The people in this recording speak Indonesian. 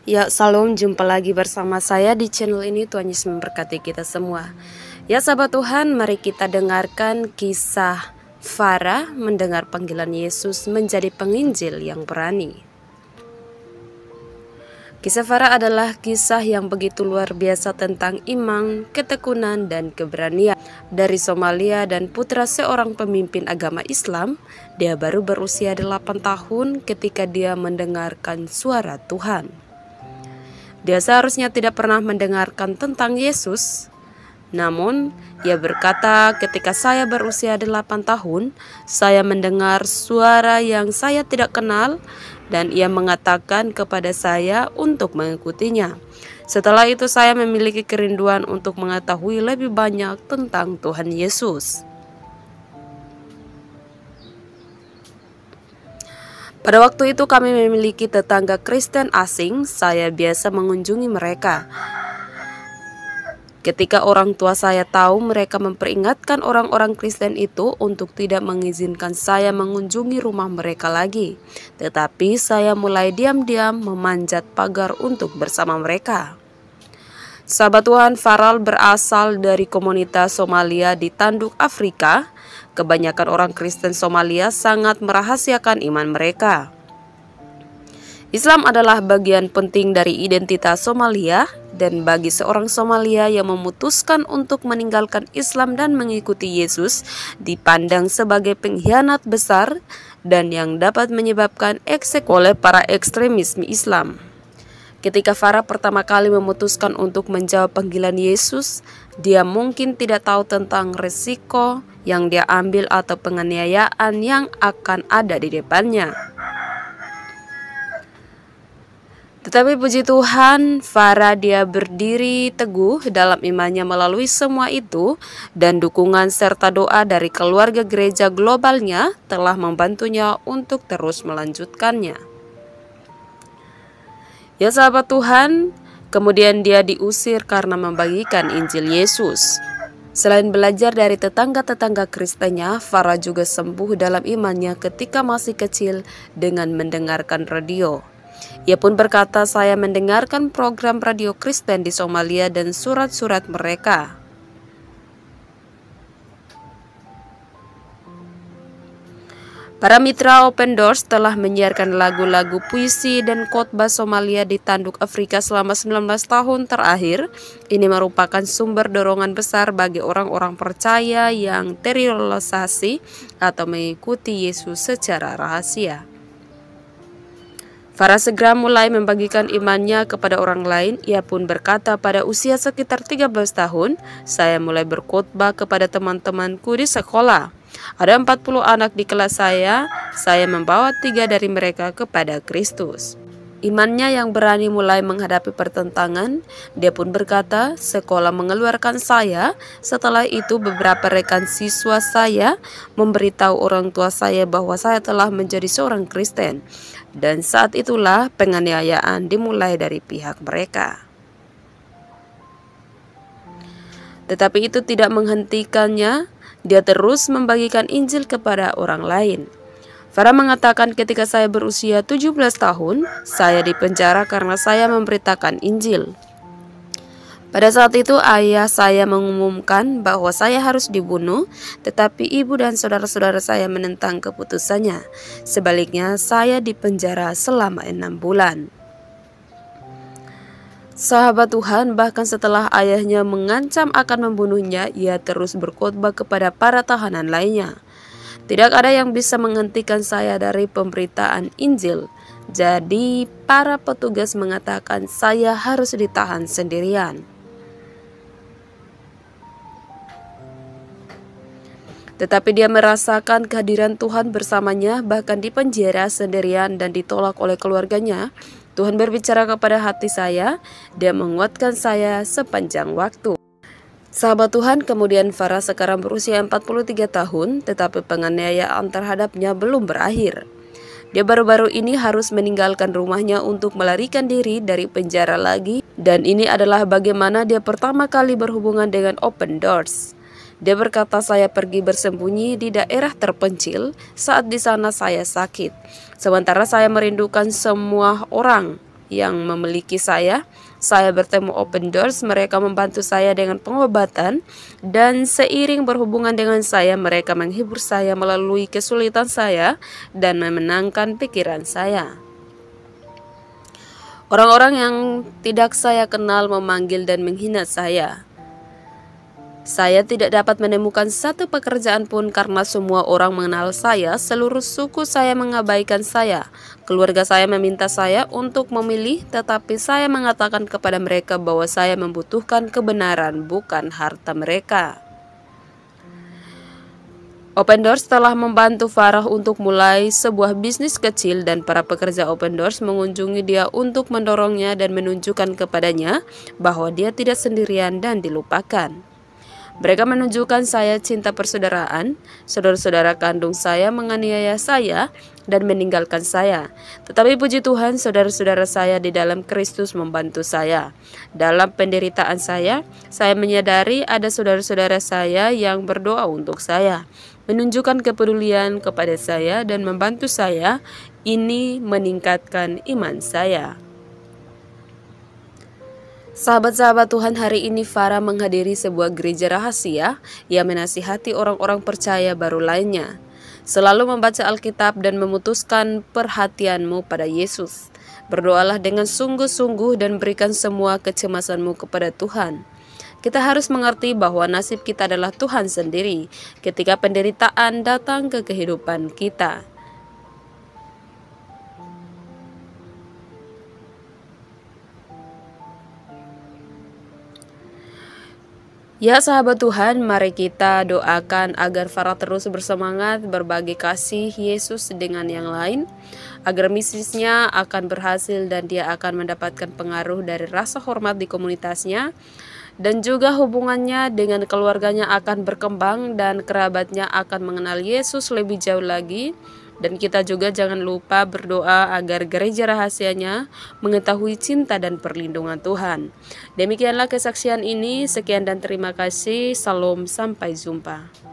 Ya, salam, jumpa lagi bersama saya di channel ini. Tuhan Yesus memberkati kita semua. Ya, sahabat Tuhan, mari kita dengarkan kisah Farah mendengar panggilan Yesus menjadi penginjil yang berani. Kisah Farah adalah kisah yang begitu luar biasa tentang iman, ketekunan, dan keberanian. Dari Somalia dan putra seorang pemimpin agama Islam, dia baru berusia 8 tahun ketika dia mendengarkan suara Tuhan. Dia seharusnya tidak pernah mendengarkan tentang Yesus. Namun, ia berkata, ketika saya berusia 8 tahun, saya mendengar suara yang saya tidak kenal dan ia mengatakan kepada saya untuk mengikutinya. Setelah itu saya memiliki kerinduan untuk mengetahui lebih banyak tentang Tuhan Yesus. Pada waktu itu kami memiliki tetangga Kristen asing, saya biasa mengunjungi mereka. Ketika orang tua saya tahu, mereka memperingatkan orang-orang Kristen itu untuk tidak mengizinkan saya mengunjungi rumah mereka lagi. Tetapi saya mulai diam-diam memanjat pagar untuk bersama mereka. Sahabat Tuhan, Farah berasal dari komunitas Somalia di Tanduk Afrika. Kebanyakan orang Kristen Somalia sangat merahasiakan iman mereka. Islam adalah bagian penting dari identitas Somalia, dan bagi seorang Somalia yang memutuskan untuk meninggalkan Islam dan mengikuti Yesus dipandang sebagai pengkhianat besar dan yang dapat menyebabkan eksekusi oleh para ekstremis Islam. Ketika Farah pertama kali memutuskan untuk menjawab panggilan Yesus, dia mungkin tidak tahu tentang risiko yang dia ambil atau penganiayaan yang akan ada di depannya. Tetapi puji Tuhan, Farah dia berdiri teguh dalam imannya melalui semua itu, dan dukungan serta doa dari keluarga gereja globalnya telah membantunya untuk terus melanjutkannya. Ya sahabat Tuhan, kemudian dia diusir karena membagikan Injil Yesus. Selain belajar dari tetangga-tetangga Kristennya, Farah juga sembuh dalam imannya ketika masih kecil dengan mendengarkan radio. Ia pun berkata, saya mendengarkan program radio Kristen di Somalia dan surat-surat mereka. Para mitra Open Doors telah menyiarkan lagu-lagu puisi dan khotbah Somalia di Tanduk Afrika selama 19 tahun terakhir. Ini merupakan sumber dorongan besar bagi orang-orang percaya yang teriologisasi atau mengikuti Yesus secara rahasia. Farah segera mulai membagikan imannya kepada orang lain. Ia pun berkata, pada usia sekitar 13 tahun, saya mulai berkhotbah kepada teman-temanku di sekolah. Ada 40 anak di kelas saya membawa 3 dari mereka kepada Kristus. Imannya yang berani mulai menghadapi pertentangan. Dia pun berkata, sekolah mengeluarkan saya. Setelah itu beberapa rekan siswa saya memberitahu orang tua saya bahwa saya telah menjadi seorang Kristen. Dan saat itulah penganiayaan dimulai dari pihak mereka. Tetapi itu tidak menghentikannya. Dia terus membagikan Injil kepada orang lain. Farah mengatakan, ketika saya berusia 17 tahun, saya dipenjara karena saya memberitakan Injil. Pada saat itu ayah saya mengumumkan bahwa saya harus dibunuh, tetapi ibu dan saudara-saudara saya menentang keputusannya. Sebaliknya, saya dipenjara selama 6 bulan. Sahabat Tuhan, bahkan setelah ayahnya mengancam akan membunuhnya, ia terus berkhotbah kepada para tahanan lainnya. Tidak ada yang bisa menghentikan saya dari pemberitaan Injil. Jadi, para petugas mengatakan saya harus ditahan sendirian. Tetapi dia merasakan kehadiran Tuhan bersamanya, bahkan di penjara sendirian dan ditolak oleh keluarganya. Tuhan berbicara kepada hati saya, dia menguatkan saya sepanjang waktu. Sahabat Tuhan, kemudian Farah sekarang berusia 43 tahun, tetapi penganiayaan terhadapnya belum berakhir. Dia baru-baru ini harus meninggalkan rumahnya untuk melarikan diri dari penjara lagi, dan ini adalah bagaimana dia pertama kali berhubungan dengan Open Doors. Dia berkata, saya pergi bersembunyi di daerah terpencil saat di sana saya sakit. Sementara saya merindukan semua orang yang memiliki saya. Saya bertemu Open Doors, mereka membantu saya dengan pengobatan, dan seiring berhubungan dengan saya, mereka menghibur saya melalui kesulitan saya dan memenangkan pikiran saya. Orang-orang yang tidak saya kenal memanggil dan menghina saya. Saya tidak dapat menemukan satu pekerjaan pun karena semua orang mengenal saya, seluruh suku saya mengabaikan saya. Keluarga saya meminta saya untuk memilih, tetapi saya mengatakan kepada mereka bahwa saya membutuhkan kebenaran, bukan harta mereka. Open Doors telah membantu Farah untuk mulai sebuah bisnis kecil, dan para pekerja Open Doors mengunjungi dia untuk mendorongnya dan menunjukkan kepadanya bahwa dia tidak sendirian dan dilupakan. Mereka menunjukkan saya cinta persaudaraan. Saudara-saudara kandung saya menganiaya saya dan meninggalkan saya. Tetapi puji Tuhan, saudara-saudara saya di dalam Kristus membantu saya. Dalam penderitaan saya menyadari ada saudara-saudara saya yang berdoa untuk saya, menunjukkan kepedulian kepada saya dan membantu saya. Ini meningkatkan iman saya. Sahabat-sahabat Tuhan, hari ini Farah menghadiri sebuah gereja rahasia yang menasihati orang-orang percaya baru lainnya. Selalu membaca Alkitab dan memutuskan perhatianmu pada Yesus. Berdoalah dengan sungguh-sungguh dan berikan semua kecemasanmu kepada Tuhan. Kita harus mengerti bahwa nasib kita adalah Tuhan sendiri ketika penderitaan datang ke kehidupan kita. Ya sahabat Tuhan, mari kita doakan agar Farah terus bersemangat berbagi kasih Yesus dengan yang lain, agar misinya akan berhasil dan dia akan mendapatkan pengaruh dari rasa hormat di komunitasnya, dan juga hubungannya dengan keluarganya akan berkembang dan kerabatnya akan mengenal Yesus lebih jauh lagi. Dan kita juga jangan lupa berdoa agar gereja rahasianya mengetahui cinta dan perlindungan Tuhan. Demikianlah kesaksian ini. Sekian dan terima kasih. Salam, sampai jumpa.